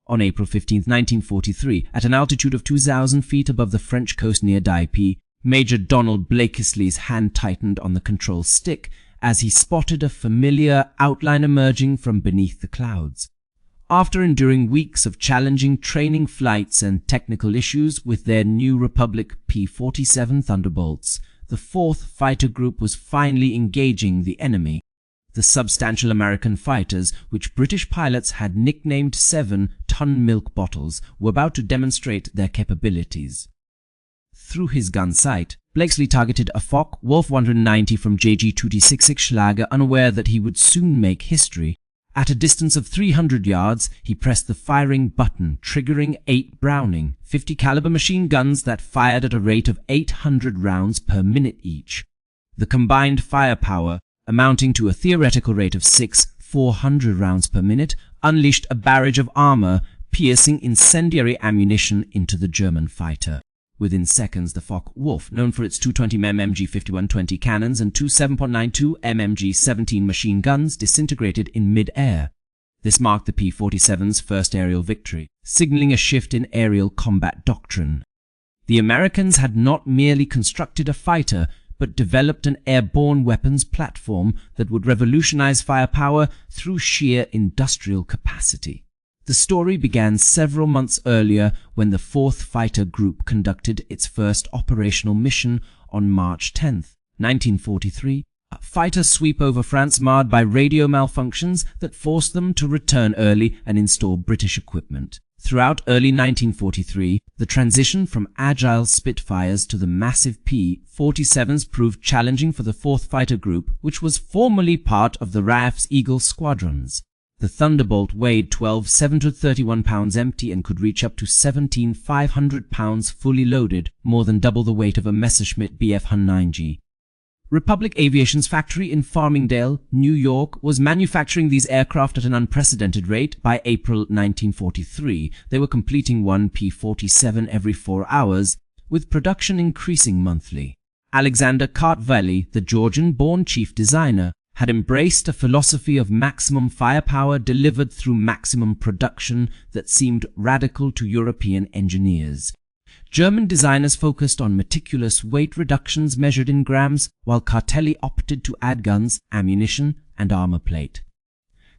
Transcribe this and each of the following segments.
On April 15, 1943, at an altitude of 2,000 feet above the French coast near Dieppe, Major Donald Blakesley's hand tightened on the control stick as he spotted a familiar outline emerging from beneath the clouds. After enduring weeks of challenging training flights and technical issues with their new Republic P-47 Thunderbolts, the 4th Fighter Group was finally engaging the enemy. The substantial American fighters, which British pilots had nicknamed 7-ton milk bottles, were about to demonstrate their capabilities. Through his gun sight, Blakesley targeted a Focke-Wulf 190 from JG-2D-66 Schlager, unaware that he would soon make history. At a distance of 300 yards, he pressed the firing button, triggering 8 Browning, 50 caliber machine guns that fired at a rate of 800 rounds per minute each. The combined firepower, amounting to a theoretical rate of 400 rounds per minute, unleashed a barrage of armor-piercing incendiary ammunition into the German fighter. Within seconds, the Focke-Wulf, known for its 220mm MG5120 cannons and two 7.92 MG17 machine guns, disintegrated in mid-air. This marked the P-47's first aerial victory, signaling a shift in aerial combat doctrine. The Americans had not merely constructed a fighter, but developed an airborne weapons platform that would revolutionize firepower through sheer industrial capacity. The story began several months earlier when the 4th Fighter Group conducted its first operational mission on March 10, 1943, a fighter sweep over France marred by radio malfunctions that forced them to return early and install British equipment. Throughout early 1943, the transition from agile Spitfires to the massive P-47s proved challenging for the 4th Fighter Group, which was formerly part of the RAF's Eagle Squadrons. The Thunderbolt weighed 12,731 pounds empty and could reach up to 17,500 pounds fully loaded, more than double the weight of a Messerschmitt Bf-9G. Republic Aviation's factory in Farmingdale, New York, was manufacturing these aircraft at an unprecedented rate. By April 1943, they were completing one P-47 every 4 hours, with production increasing monthly. Alexander Kartveli, the Georgian-born chief designer, had embraced a philosophy of maximum firepower delivered through maximum production that seemed radical to European engineers. German designers focused on meticulous weight reductions measured in grams, while Kartveli opted to add guns, ammunition, and armor plate.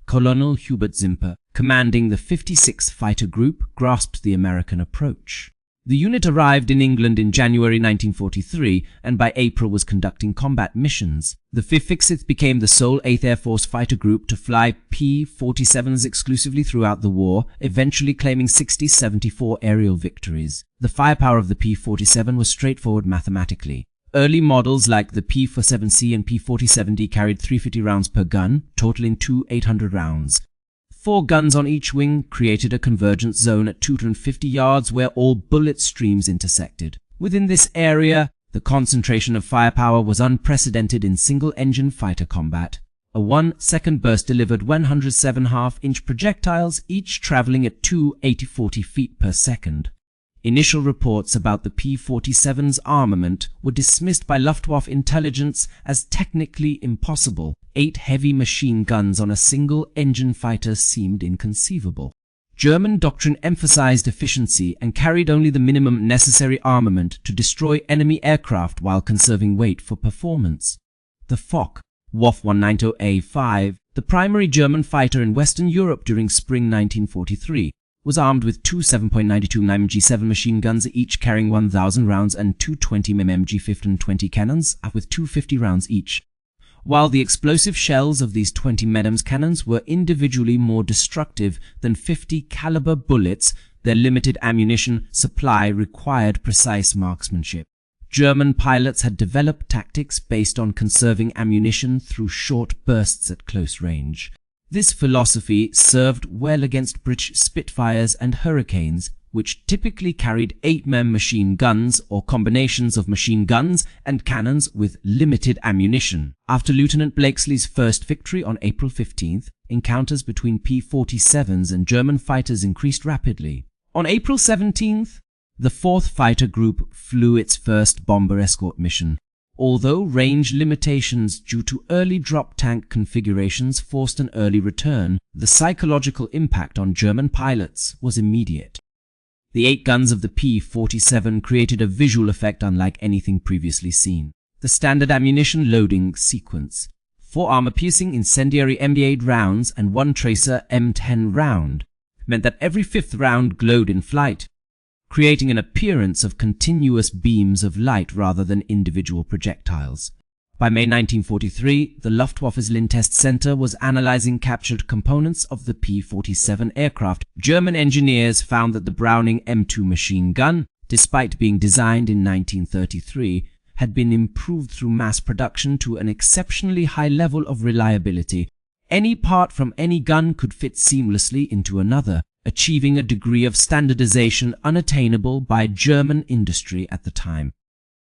Colonel Hubert Zimper, commanding the 56th Fighter Group, grasped the American approach. The unit arrived in England in January 1943 and by April was conducting combat missions. The 56th became the sole 8th Air Force Fighter Group to fly P-47s exclusively throughout the war, eventually claiming 74 aerial victories. The firepower of the P-47 was straightforward mathematically. Early models like the P-47C and P-47D carried 350 rounds per gun, totaling 800 rounds. 4 guns on each wing created a convergence zone at 250 yards where all bullet streams intersected. Within this area, the concentration of firepower was unprecedented in single-engine fighter combat. A 1-second burst delivered 107.5-inch projectiles, each traveling at 280-40 feet per second. Initial reports about the P-47's armament were dismissed by Luftwaffe intelligence as technically impossible. 8 heavy machine guns on a single-engine fighter seemed inconceivable. German doctrine emphasized efficiency and carried only the minimum necessary armament to destroy enemy aircraft while conserving weight for performance. The Focke-Wulf 190A5, the primary German fighter in Western Europe during spring 1943, was armed with two 7.92 MG7 machine guns, each carrying 1,000 rounds, and two 20mm MG1520 cannons with 250 rounds each. While the explosive shells of these 20 mm cannons were individually more destructive than 50 caliber bullets, their limited ammunition supply required precise marksmanship. German pilots had developed tactics based on conserving ammunition through short bursts at close range. This philosophy served well against British Spitfires and Hurricanes, which typically carried 8mm machine guns or combinations of machine guns and cannons with limited ammunition. After Lieutenant Blakesley's first victory on April 15th, encounters between P-47s and German fighters increased rapidly. On April 17th, the 4th Fighter Group flew its first bomber escort mission. Although range limitations due to early drop tank configurations forced an early return, the psychological impact on German pilots was immediate. The 8 guns of the P-47 created a visual effect unlike anything previously seen. The standard ammunition loading sequence, 4 armor-piercing incendiary MD8 rounds and 1 tracer M10 round, meant that every 5th round glowed in flight, creating an appearance of continuous beams of light rather than individual projectiles. By May 1943, the Luftwaffe's Lindtest Center was analyzing captured components of the P-47 aircraft. German engineers found that the Browning M2 machine gun, despite being designed in 1933, had been improved through mass production to an exceptionally high level of reliability. Any part from any gun could fit seamlessly into another, achieving a degree of standardization unattainable by German industry at the time.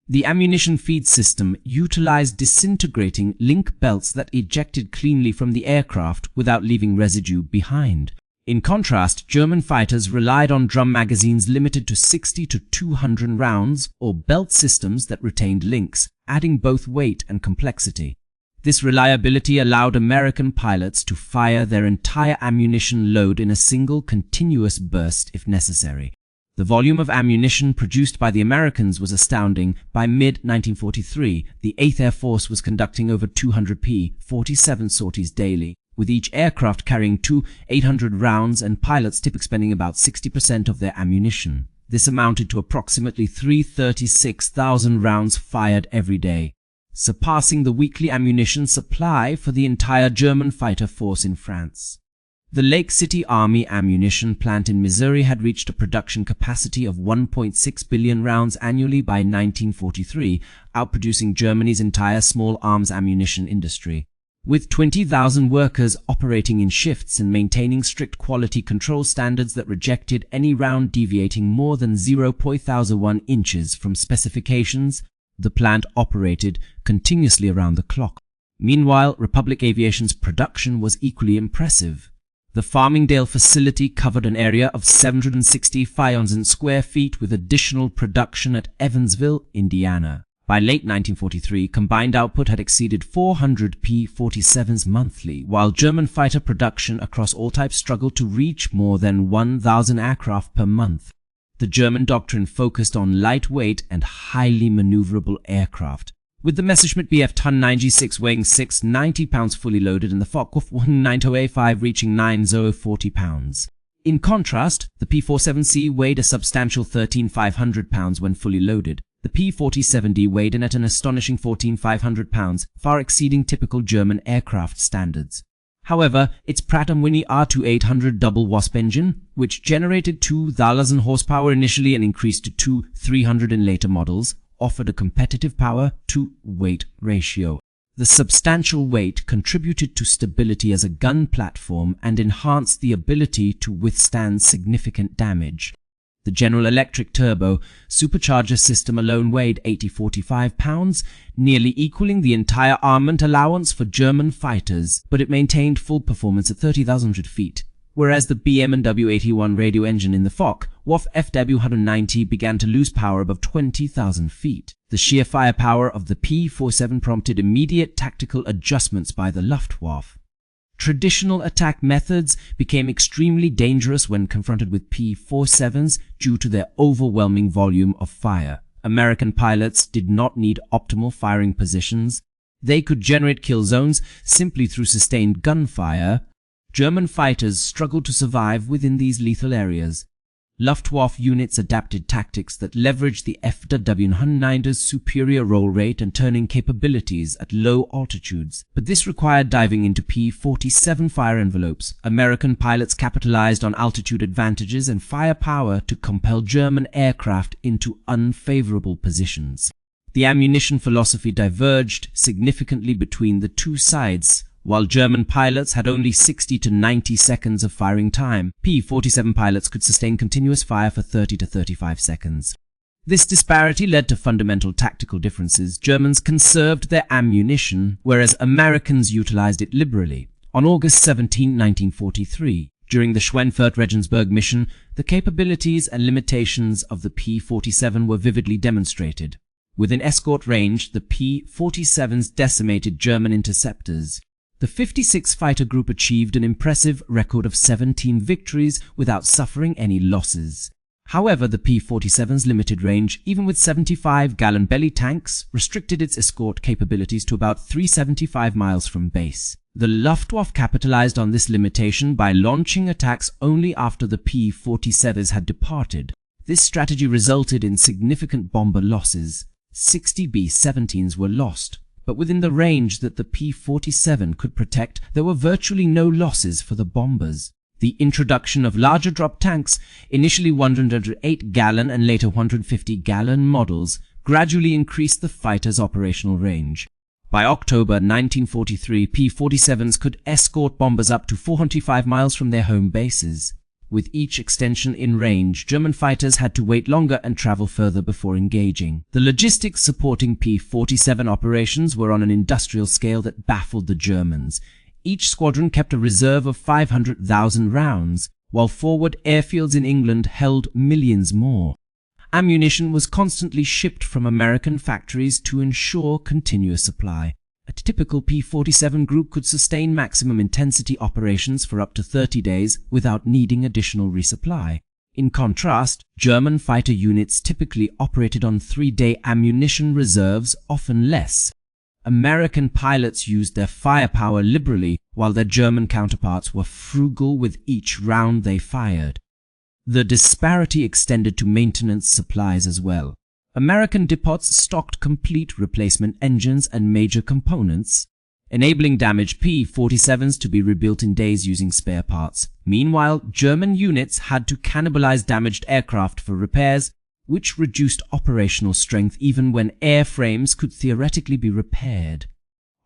The ammunition feed system utilized disintegrating link belts that ejected cleanly from the aircraft without leaving residue behind. In contrast, German fighters relied on drum magazines limited to 60 to 200 rounds or belt systems that retained links, adding both weight and complexity. This reliability allowed American pilots to fire their entire ammunition load in a single continuous burst if necessary. The volume of ammunition produced by the Americans was astounding. By mid-1943, the 8th Air Force was conducting over 200 P-47 sorties daily, with each aircraft carrying 2 800 rounds and pilots typically spending about 60% of their ammunition. This amounted to approximately 336,000 rounds fired every day, surpassing the weekly ammunition supply for the entire German fighter force in France. The Lake City Army ammunition plant in Missouri had reached a production capacity of 1.6 billion rounds annually by 1943, outproducing Germany's entire small arms ammunition industry. With 20,000 workers operating in shifts and maintaining strict quality control standards that rejected any round deviating more than 0.01 inches from specifications, the plant operated continuously around the clock. Meanwhile, Republic Aviation's production was equally impressive. The Farmingdale facility covered an area of 760,000 square feet with additional production at Evansville, Indiana. By late 1943, combined output had exceeded 400 P-47s monthly, while German fighter production across all types struggled to reach more than 1,000 aircraft per month. The German doctrine focused on lightweight and highly maneuverable aircraft, with the Messerschmitt Bf Ton 9G6 weighing 690 pounds fully loaded and the Focke-Wulf 190A5 reaching 940 pounds. In contrast, the P-47C weighed a substantial 13,500 pounds when fully loaded. The P-47D weighed in at an astonishing 14,500 pounds, far exceeding typical German aircraft standards. However, its Pratt & Whitney R2800 double Wasp engine, which generated 2,000 horsepower initially and increased to 2,300 in later models, offered a competitive power-to-weight ratio. The substantial weight contributed to stability as a gun platform and enhanced the ability to withstand significant damage. The General Electric Turbo supercharger system alone weighed 45 pounds, nearly equaling the entire armament allowance for German fighters, but it maintained full performance at 30,000 feet. Whereas the BMW 81 radio engine in the Focke-Wulf FW190 began to lose power above 20,000 feet. The sheer firepower of the P-47 prompted immediate tactical adjustments by the Luftwaffe. Traditional attack methods became extremely dangerous when confronted with P-47s due to their overwhelming volume of fire. American pilots did not need optimal firing positions. They could generate kill zones simply through sustained gunfire. German fighters struggled to survive within these lethal areas. Luftwaffe units adapted tactics that leveraged the FW190's superior roll rate and turning capabilities at low altitudes, but this required diving into P-47 fire envelopes. American pilots capitalized on altitude advantages and firepower to compel German aircraft into unfavorable positions. The ammunition philosophy diverged significantly between the two sides. While German pilots had only 60 to 90 seconds of firing time, P-47 pilots could sustain continuous fire for 30 to 35 seconds. This disparity led to fundamental tactical differences. Germans conserved their ammunition, whereas Americans utilized it liberally. On August 17, 1943, during the Schweinfurt-Regensburg mission, the capabilities and limitations of the P-47 were vividly demonstrated. Within escort range, the P-47s decimated German interceptors. The 56 fighter group achieved an impressive record of 17 victories without suffering any losses. However, the P-47's limited range, even with 75-gallon belly tanks, restricted its escort capabilities to about 375 miles from base. The Luftwaffe capitalized on this limitation by launching attacks only after the P-47s had departed. This strategy resulted in significant bomber losses. 60 B-17s were lost, but within the range that the P-47 could protect, there were virtually no losses for the bombers. The introduction of larger drop tanks, initially 108-gallon and later 150-gallon models, gradually increased the fighter's operational range. By October 1943, P-47s could escort bombers up to 405 miles from their home bases. With each extension in range, German fighters had to wait longer and travel further before engaging. The logistics supporting P-47 operations were on an industrial scale that baffled the Germans. Each squadron kept a reserve of 500,000 rounds, while forward airfields in England held millions more. Ammunition was constantly shipped from American factories to ensure continuous supply. A typical P-47 group could sustain maximum intensity operations for up to 30 days without needing additional resupply. In contrast, German fighter units typically operated on 3-day ammunition reserves, often less. American pilots used their firepower liberally, while their German counterparts were frugal with each round they fired. The disparity extended to maintenance supplies as well. American depots stocked complete replacement engines and major components, enabling damaged P-47s to be rebuilt in days using spare parts. Meanwhile, German units had to cannibalize damaged aircraft for repairs, which reduced operational strength even when airframes could theoretically be repaired.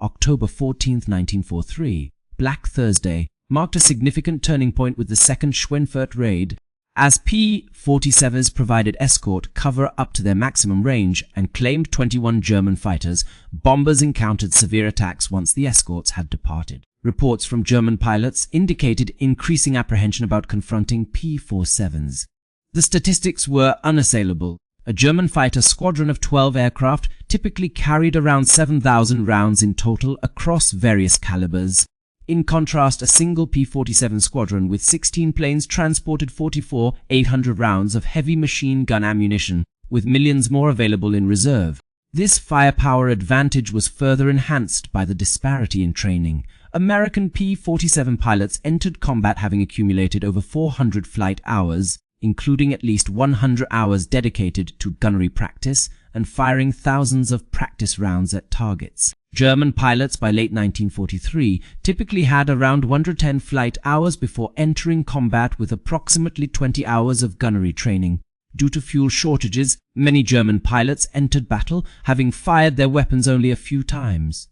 October 14, 1943, Black Thursday, marked a significant turning point with the second Schweinfurt raid. As P-47s provided escort cover up to their maximum range and claimed 21 German fighters, bombers encountered severe attacks once the escorts had departed. Reports from German pilots indicated increasing apprehension about confronting P-47s. The statistics were unassailable. A German fighter squadron of 12 aircraft typically carried around 7,000 rounds in total across various calibers. In contrast, a single P-47 squadron with 16 planes transported 44,800 rounds of heavy machine gun ammunition, with millions more available in reserve. This firepower advantage was further enhanced by the disparity in training. American P-47 pilots entered combat having accumulated over 400 flight hours, including at least 100 hours dedicated to gunnery practice and firing thousands of practice rounds at targets. German pilots by late 1943 typically had around 110 flight hours before entering combat with approximately 20 hours of gunnery training. Due to fuel shortages, many German pilots entered battle having fired their weapons only a few times.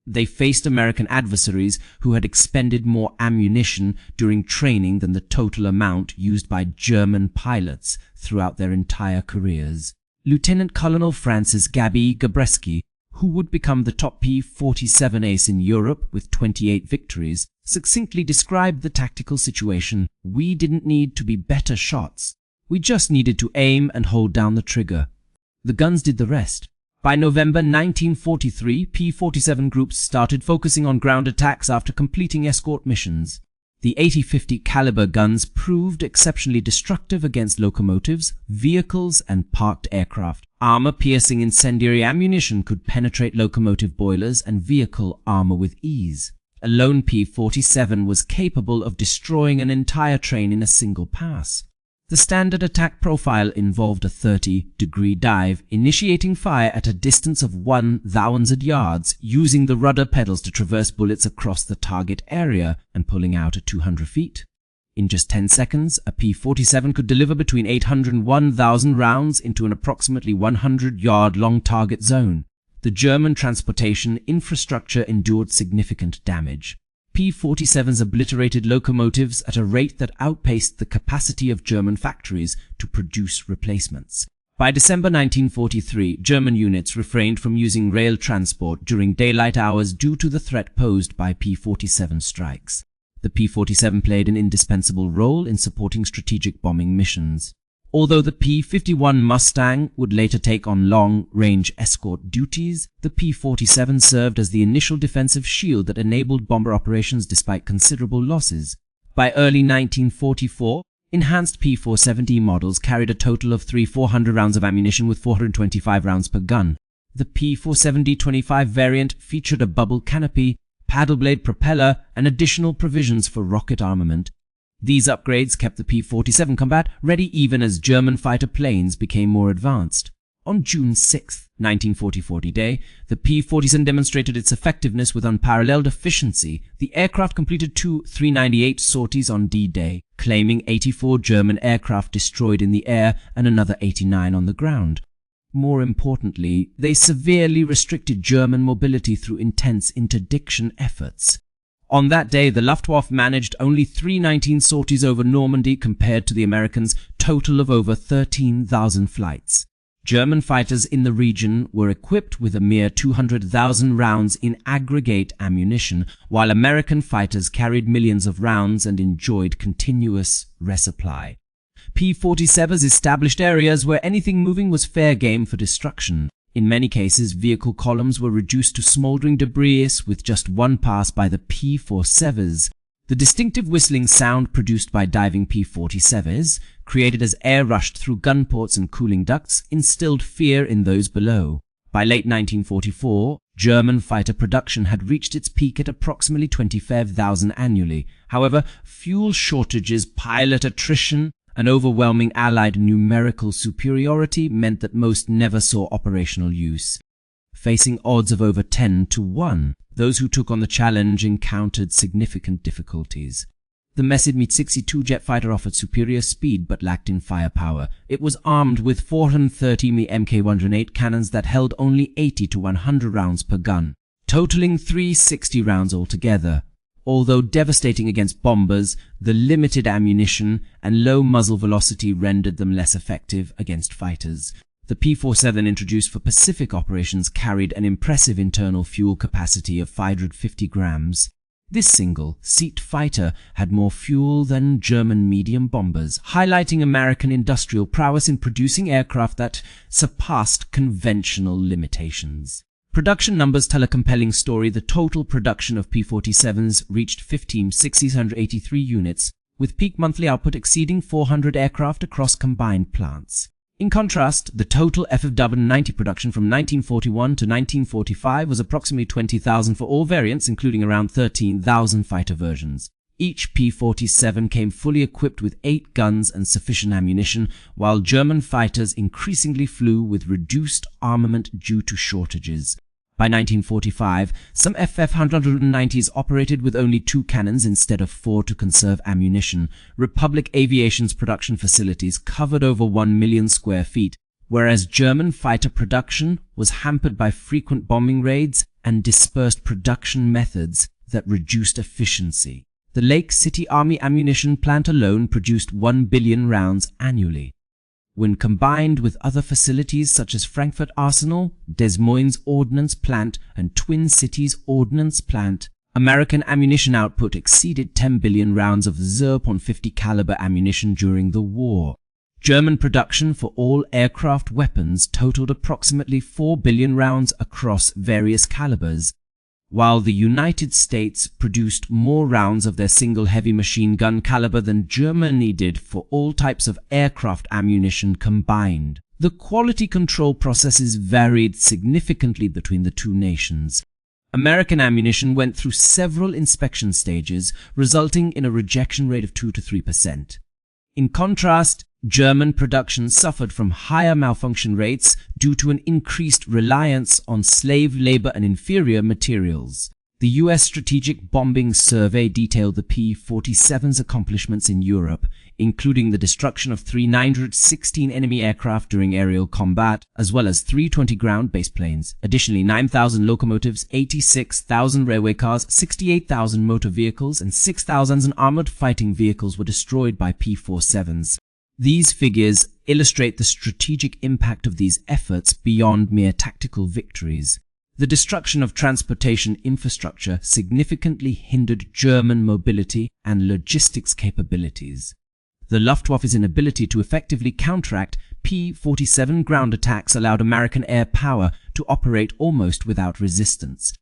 They faced American adversaries who had expended more ammunition during training than the total amount used by German pilots throughout their entire careers. Lieutenant Colonel Francis Gaby Gabreski, who would become the top P-47 ace in Europe with 28 victories, succinctly described the tactical situation. "We didn't need to be better shots. We just needed to aim and hold down the trigger. The guns did the rest." By November 1943, P-47 groups started focusing on ground attacks after completing escort missions. The 80-50 caliber guns proved exceptionally destructive against locomotives, vehicles, and parked aircraft. Armor-piercing incendiary ammunition could penetrate locomotive boilers and vehicle armor with ease. A lone P-47 was capable of destroying an entire train in a single pass. The standard attack profile involved a 30-degree dive, initiating fire at a distance of 1,000 yards, using the rudder pedals to traverse bullets across the target area, and pulling out at 200 feet. In just 10 seconds, a P-47 could deliver between 800 and 1,000 rounds into an approximately 100-yard-long target zone. The German transportation infrastructure endured significant damage. P-47s obliterated locomotives at a rate that outpaced the capacity of German factories to produce replacements. By December 1943, German units refrained from using rail transport during daylight hours due to the threat posed by P-47 strikes. The P-47 played an indispensable role in supporting strategic bombing missions. Although the P-51 Mustang would later take on long-range escort duties, the P-47 served as the initial defensive shield that enabled bomber operations despite considerable losses. By early 1944, enhanced P-470 models carried a total of 400 rounds of ammunition with 425 rounds per gun. The P-470-25 variant featured a bubble canopy, paddle blade propeller, and additional provisions for rocket armament. These upgrades kept the P-47 combat ready even as German fighter planes became more advanced. On June 6, 1944 D-Day, the P-47 demonstrated its effectiveness with unparalleled efficiency. The aircraft completed 2 398 sorties on D-Day, claiming 84 German aircraft destroyed in the air and another 89 on the ground. More importantly, they severely restricted German mobility through intense interdiction efforts. On that day, the Luftwaffe managed only 319 sorties over Normandy compared to the Americans' total of over 13,000 flights. German fighters in the region were equipped with a mere 200,000 rounds in aggregate ammunition, while American fighters carried millions of rounds and enjoyed continuous resupply. P-47s established areas where anything moving was fair game for destruction. In many cases, vehicle columns were reduced to smoldering debris with just one pass by the P-47s. The distinctive whistling sound produced by diving P-47s, created as air rushed through gun ports and cooling ducts, instilled fear in those below. By late 1944, German fighter production had reached its peak at approximately 25,000 annually. However, fuel shortages, pilot attrition, and overwhelming Allied numerical superiority meant that most never saw operational use. Facing odds of over 10-1, those who took on the challenge encountered significant difficulties. The Messerschmitt 62 jet fighter offered superior speed but lacked in firepower. It was armed with 430 Mk108 cannons that held only 80 to 100 rounds per gun, totaling 360 rounds altogether. Although devastating against bombers, the limited ammunition and low muzzle velocity rendered them less effective against fighters. The P-47 introduced for Pacific operations carried an impressive internal fuel capacity of 550 grams. This single-seat fighter had more fuel than German medium bombers, highlighting American industrial prowess in producing aircraft that surpassed conventional limitations. Production numbers tell a compelling story. The total production of P-47s reached 15,683 units, with peak monthly output exceeding 400 aircraft across combined plants. In contrast, the total FFW-90 production from 1941 to 1945 was approximately 20,000 for all variants, including around 13,000 fighter versions. Each P-47 came fully equipped with 8 guns and sufficient ammunition, while German fighters increasingly flew with reduced armament due to shortages. By 1945, some FF-190s operated with only 2 cannons instead of 4 to conserve ammunition. Republic Aviation's production facilities covered over 1 million square feet, whereas German fighter production was hampered by frequent bombing raids and dispersed production methods that reduced efficiency. The Lake City Army ammunition plant alone produced 1 billion rounds annually. When combined with other facilities such as Frankfurt Arsenal, Des Moines Ordnance Plant, and Twin Cities Ordnance Plant, American ammunition output exceeded 10 billion rounds of .50 caliber ammunition during the war. German production for all aircraft weapons totaled approximately 4 billion rounds across various calibers, while the United States produced more rounds of their single heavy machine gun caliber than Germany did for all types of aircraft ammunition combined. The quality control processes varied significantly between the two nations. American ammunition went through several inspection stages, resulting in a rejection rate of 2 to 3%. In contrast, German production suffered from higher malfunction rates due to an increased reliance on slave labor and inferior materials. The U.S. Strategic Bombing Survey detailed the P-47's accomplishments in Europe, including the destruction of 916 enemy aircraft during aerial combat, as well as 320 ground-based planes. Additionally, 9,000 locomotives, 86,000 railway cars, 68,000 motor vehicles, and 6,000 armored fighting vehicles were destroyed by P-47s. These figures illustrate the strategic impact of these efforts beyond mere tactical victories. The destruction of transportation infrastructure significantly hindered German mobility and logistics capabilities. The Luftwaffe's inability to effectively counteract P-47 ground attacks allowed American air power to operate almost without resistance.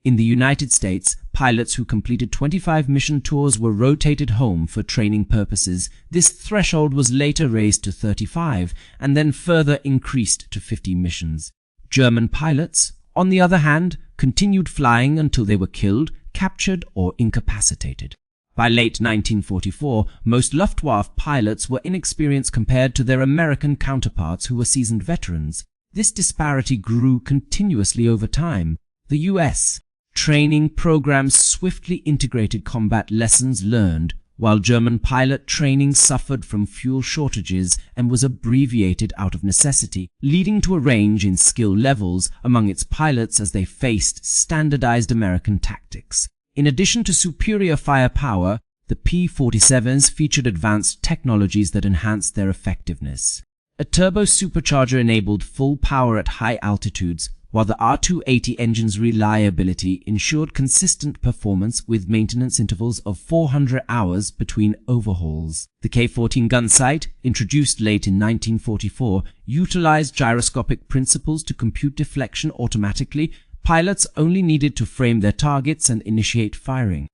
In the United States, pilots who completed 25 mission tours were rotated home for training purposes. This threshold was later raised to 35 and then further increased to 50 missions. German pilots, on the other hand, continued flying until they were killed, captured, or incapacitated. By late 1944, most Luftwaffe pilots were inexperienced compared to their American counterparts who were seasoned veterans. This disparity grew continuously over time. The U.S. training programs swiftly integrated combat lessons learned, while German pilot training suffered from fuel shortages and was abbreviated out of necessity, leading to a range in skill levels among its pilots as they faced standardized American tactics. In addition to superior firepower, the P-47s featured advanced technologies that enhanced their effectiveness. A turbo supercharger enabled full power at high altitudes, while the R-280 engine's reliability ensured consistent performance with maintenance intervals of 400 hours between overhauls. The K-14 gun sight, introduced late in 1944, utilized gyroscopic principles to compute deflection automatically. Pilots only needed to frame their targets and initiate firing.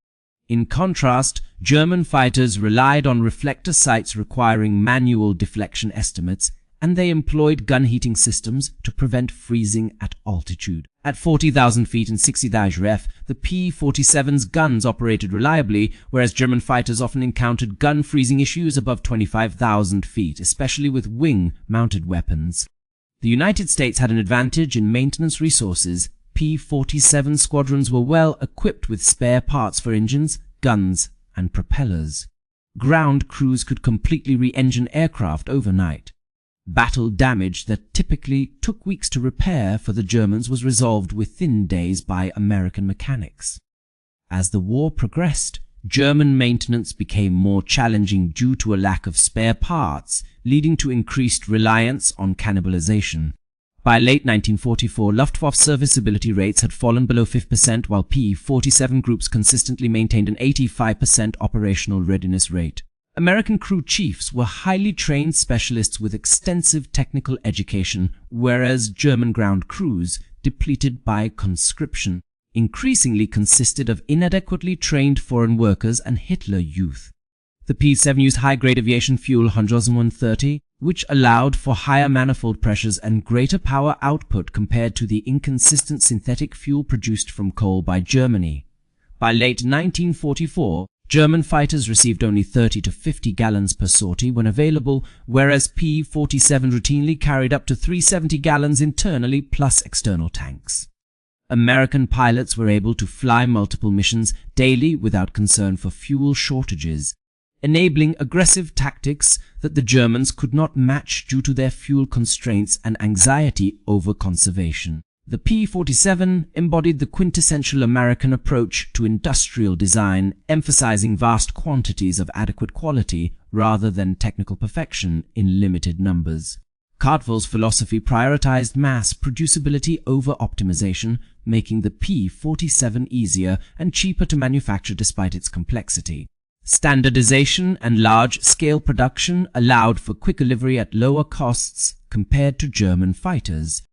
In contrast, German fighters relied on reflector sights requiring manual deflection estimates, and they employed gun heating systems to prevent freezing at altitude. At 40,000 feet and 60,000 ref, the P-47's guns operated reliably, whereas German fighters often encountered gun freezing issues above 25,000 feet, especially with wing-mounted weapons. The United States had an advantage in maintenance resources. P-47 squadrons were well equipped with spare parts for engines, guns, and propellers. Ground crews could completely re-engine aircraft overnight. Battle damage that typically took weeks to repair for the Germans was resolved within days by American mechanics. As the war progressed, German maintenance became more challenging due to a lack of spare parts, leading to increased reliance on cannibalization. By late 1944, Luftwaffe serviceability rates had fallen below 5%, while P-47 groups consistently maintained an 85% operational readiness rate. American crew chiefs were highly trained specialists with extensive technical education, whereas German ground crews, depleted by conscription, increasingly consisted of inadequately trained foreign workers and Hitler youth. The P-7 used high-grade aviation fuel Gunship, which allowed for higher manifold pressures and greater power output compared to the inconsistent synthetic fuel produced from coal by Germany. By late 1944, German fighters received only 30 to 50 gallons per sortie when available, whereas P-47 routinely carried up to 370 gallons internally plus external tanks. American pilots were able to fly multiple missions daily without concern for fuel shortages, enabling aggressive tactics that the Germans could not match due to their fuel constraints and anxiety over conservation. The P-47 embodied the quintessential American approach to industrial design, emphasizing vast quantities of adequate quality rather than technical perfection in limited numbers. Kartvel's philosophy prioritized mass producibility over optimization, making the P-47 easier and cheaper to manufacture despite its complexity. Standardization and large-scale production allowed for quick delivery at lower costs compared to German fighters.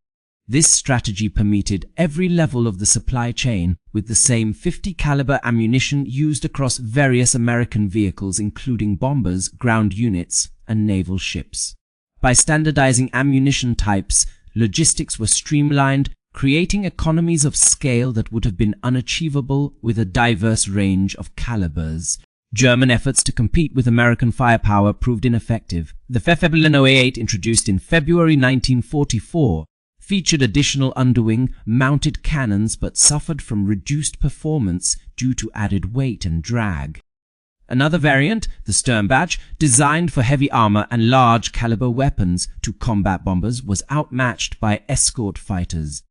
This strategy permitted every level of the supply chain, with the same 50 caliber ammunition used across various American vehicles including bombers, ground units, and naval ships. By standardizing ammunition types, logistics were streamlined, creating economies of scale that would have been unachievable with a diverse range of calibers. German efforts to compete with American firepower proved ineffective. The WWII, introduced in February 1944, featured additional underwing mounted cannons but suffered from reduced performance due to added weight and drag. Another variant, the Sturmbach, designed for heavy armor and large caliber weapons to combat bombers, was outmatched by escort fighters.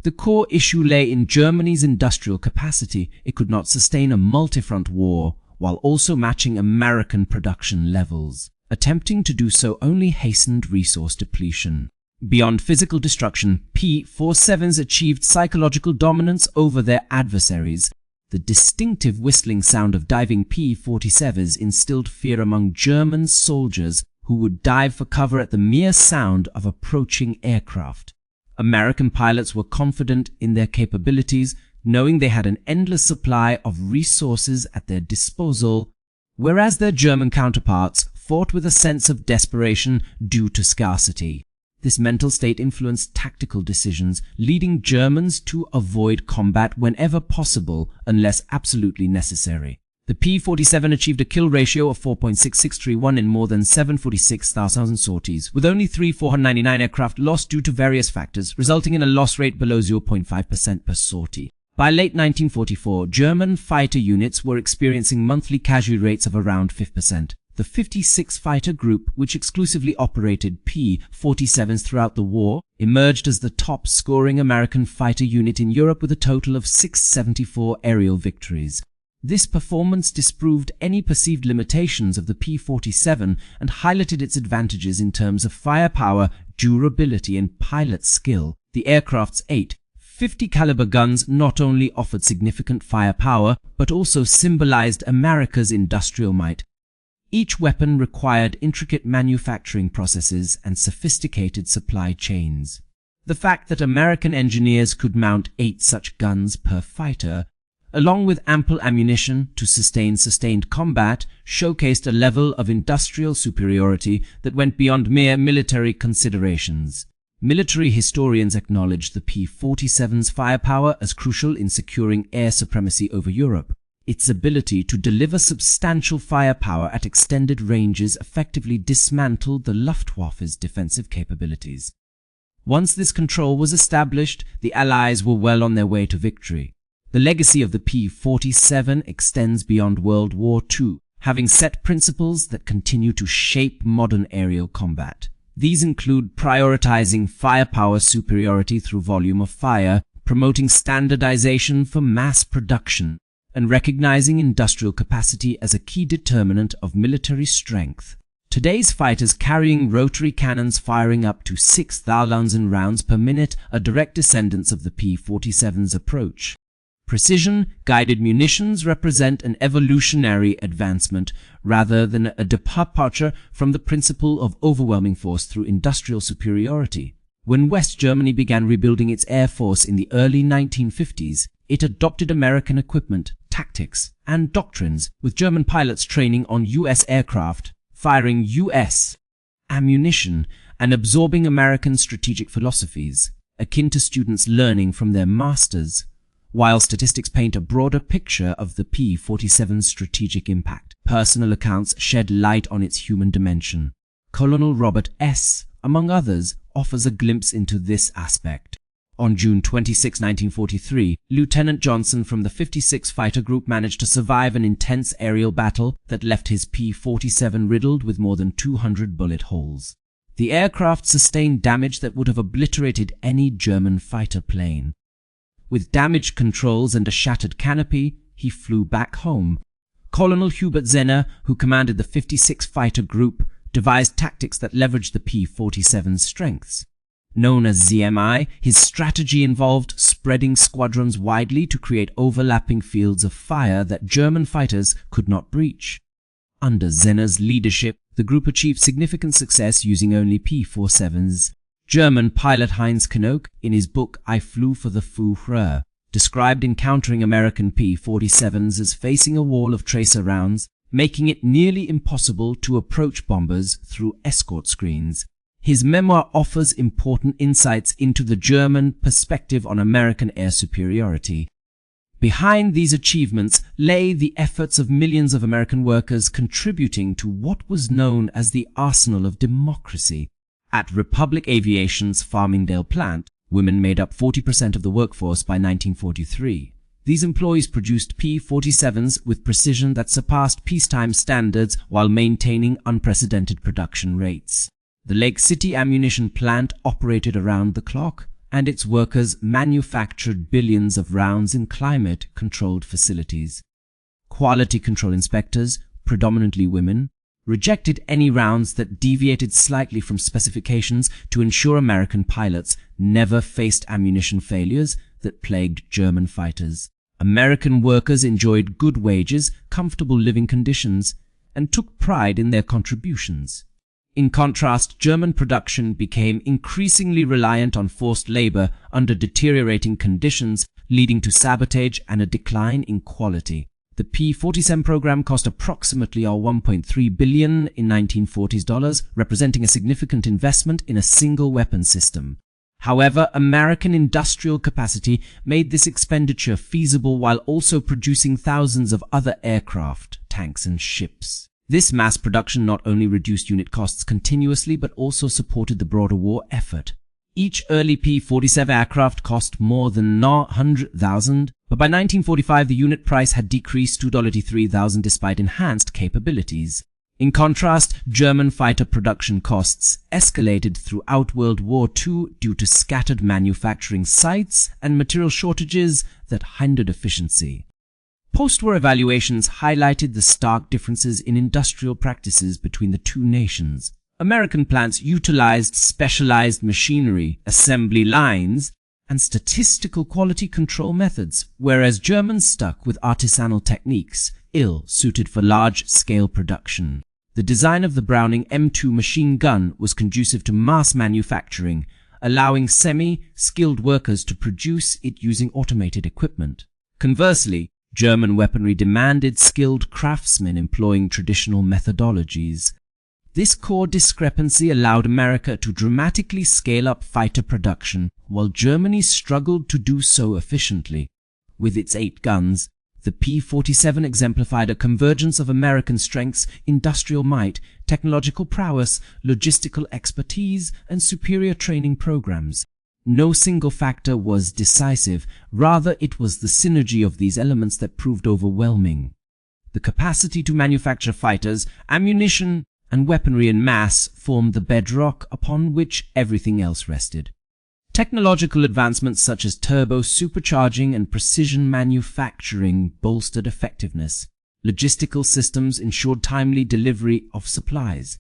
The core issue lay in Germany's industrial capacity. It could not sustain a multi-front war while also matching American production levels. Attempting to do so only hastened resource depletion. Beyond physical destruction, P-47s achieved psychological dominance over their adversaries. The distinctive whistling sound of diving P-47s instilled fear among German soldiers who would dive for cover at the mere sound of approaching aircraft. American pilots were confident in their capabilities, knowing they had an endless supply of resources at their disposal, whereas their German counterparts fought with a sense of desperation due to scarcity. This mental state influenced tactical decisions, leading Germans to avoid combat whenever possible unless absolutely necessary. The P-47 achieved a kill ratio of 4.6631 in more than 746,000 sorties, with only 499 aircraft lost due to various factors, resulting in a loss rate below 0.5% per sortie. By late 1944, German fighter units were experiencing monthly casualty rates of around 5%. The 56 Fighter Group, which exclusively operated P-47s throughout the war, emerged as the top-scoring American fighter unit in Europe with a total of 674 aerial victories. This performance disproved any perceived limitations of the P-47 and highlighted its advantages in terms of firepower, durability, and pilot skill. The aircraft's 8 50 caliber guns not only offered significant firepower, but also symbolized America's industrial might. Each weapon required intricate manufacturing processes and sophisticated supply chains. The fact that American engineers could mount 8 such guns per fighter, along with ample ammunition to sustain sustained combat, showcased a level of industrial superiority that went beyond mere military considerations. Military historians acknowledge the P-47's firepower as crucial in securing air supremacy over Europe. Its ability to deliver substantial firepower at extended ranges effectively dismantled the Luftwaffe's defensive capabilities. Once this control was established, the Allies were well on their way to victory. The legacy of the P-47 extends beyond World War II, having set principles that continue to shape modern aerial combat. These include prioritizing firepower superiority through volume of fire, promoting standardization for mass production, and recognizing industrial capacity as a key determinant of military strength. Today's fighters carrying rotary cannons firing up to 6,000 rounds per minute are direct descendants of the P-47's approach. Precision-guided munitions represent an evolutionary advancement rather than a departure from the principle of overwhelming force through industrial superiority. When West Germany began rebuilding its air force in the early 1950s, it adopted American equipment, tactics, and doctrines, with German pilots training on U.S. aircraft, firing U.S. ammunition, and absorbing American strategic philosophies, akin to students learning from their masters. While statistics paint a broader picture of the P-47's strategic impact, personal accounts shed light on its human dimension. Colonel Robert S., among others, offers a glimpse into this aspect. On June 26, 1943, Lieutenant Johnson from the 56 Fighter Group managed to survive an intense aerial battle that left his P-47 riddled with more than 200 bullet holes. The aircraft sustained damage that would have obliterated any German fighter plane. With damaged controls and a shattered canopy, he flew back home. Colonel Hubert Zenner, who commanded the 56 Fighter Group, devised tactics that leveraged the P-47's strengths. Known as ZMI, his strategy involved spreading squadrons widely to create overlapping fields of fire that German fighters could not breach. Under Zenner's leadership, the group achieved significant success using only P-47s. German pilot Heinz Knoke, in his book I Flew for the Führer, described encountering American P-47s as facing a wall of tracer rounds, making it nearly impossible to approach bombers through escort screens. His memoir offers important insights into the German perspective on American air superiority. Behind these achievements lay the efforts of millions of American workers contributing to what was known as the arsenal of democracy. At Republic Aviation's Farmingdale plant, women made up 40% of the workforce by 1943. These employees produced P-47s with precision that surpassed peacetime standards while maintaining unprecedented production rates. The Lake City ammunition plant operated around the clock, and its workers manufactured billions of rounds in climate-controlled facilities. Quality control inspectors, predominantly women, rejected any rounds that deviated slightly from specifications to ensure American pilots never faced ammunition failures that plagued German fighters. American workers enjoyed good wages, comfortable living conditions, and took pride in their contributions. In contrast, German production became increasingly reliant on forced labor under deteriorating conditions, leading to sabotage and a decline in quality. The P-47 program cost approximately $1.3 billion in 1940s dollars, representing a significant investment in a single weapon system. However, American industrial capacity made this expenditure feasible while also producing thousands of other aircraft, tanks, and ships. This mass production not only reduced unit costs continuously but also supported the broader war effort. Each early P-47 aircraft cost more than $100,000, but by 1945 the unit price had decreased to $3,000 despite enhanced capabilities. In contrast, German fighter production costs escalated throughout World War II due to scattered manufacturing sites and material shortages that hindered efficiency. Post-war evaluations highlighted the stark differences in industrial practices between the two nations. American plants utilized specialized machinery, assembly lines, and statistical quality control methods, whereas Germans stuck with artisanal techniques, ill-suited for large-scale production. The design of the Browning M2 machine gun was conducive to mass manufacturing, allowing semi-skilled workers to produce it using automated equipment. Conversely, German weaponry demanded skilled craftsmen employing traditional methodologies. This core discrepancy allowed America to dramatically scale up fighter production, while Germany struggled to do so efficiently. With its 8 guns, the P-47 exemplified a convergence of American strengths, industrial might, technological prowess, logistical expertise, and superior training programs. No single factor was decisive, rather it was the synergy of these elements that proved overwhelming. The capacity to manufacture fighters, ammunition, and weaponry in mass formed the bedrock upon which everything else rested. Technological advancements such as turbo supercharging and precision manufacturing bolstered effectiveness. Logistical systems ensured timely delivery of supplies.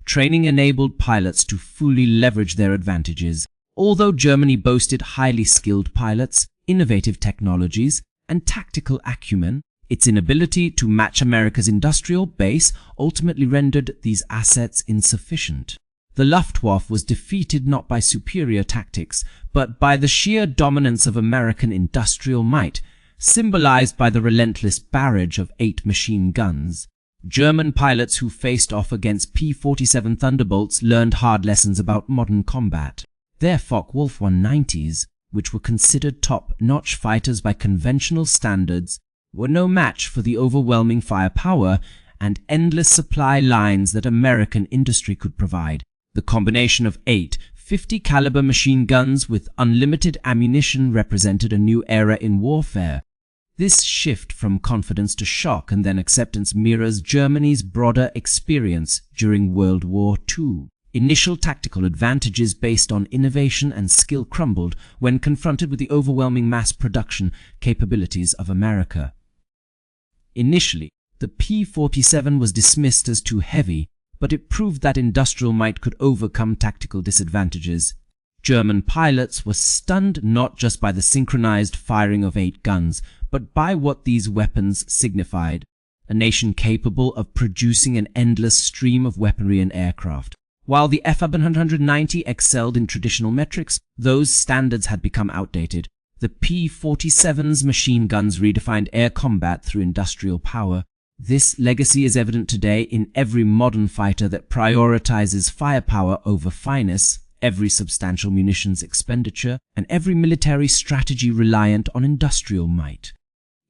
Training enabled pilots to fully leverage their advantages. Although Germany boasted highly skilled pilots, innovative technologies, and tactical acumen, its inability to match America's industrial base ultimately rendered these assets insufficient. The Luftwaffe was defeated not by superior tactics, but by the sheer dominance of American industrial might, symbolized by the relentless barrage of 8 machine guns. German pilots who faced off against P-47 Thunderbolts learned hard lessons about modern combat. Their Focke-Wulf 190s, which were considered top-notch fighters by conventional standards, were no match for the overwhelming firepower and endless supply lines that American industry could provide. The combination of 8 50 caliber machine guns with unlimited ammunition represented a new era in warfare. This shift from confidence to shock and then acceptance mirrors Germany's broader experience during World War II. Initial tactical advantages based on innovation and skill crumbled when confronted with the overwhelming mass production capabilities of America. Initially, the P-47 was dismissed as too heavy, but it proved that industrial might could overcome tactical disadvantages. German pilots were stunned not just by the synchronized firing of 8 guns, but by what these weapons signified: a nation capable of producing an endless stream of weaponry and aircraft. While the F-190 excelled in traditional metrics, those standards had become outdated. The P-47's machine guns redefined air combat through industrial power. This legacy is evident today in every modern fighter that prioritizes firepower over finesse, every substantial munitions expenditure, and every military strategy reliant on industrial might.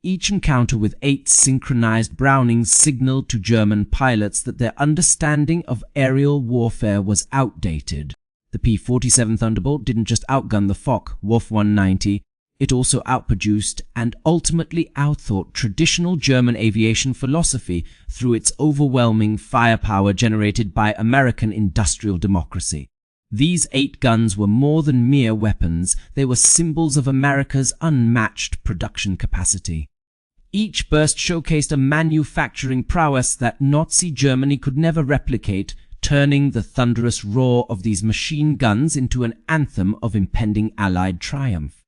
Each encounter with 8 synchronized Brownings signaled to German pilots that their understanding of aerial warfare was outdated. The P-47 Thunderbolt didn't just outgun the Focke-Wulf 190, it also outproduced and ultimately outthought traditional German aviation philosophy through its overwhelming firepower generated by American industrial democracy. These 8 guns were more than mere weapons, they were symbols of America's unmatched production capacity. Each burst showcased a manufacturing prowess that Nazi Germany could never replicate, turning the thunderous roar of these machine guns into an anthem of impending Allied triumph.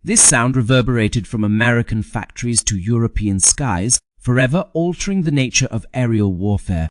This sound reverberated from American factories to European skies, forever altering the nature of aerial warfare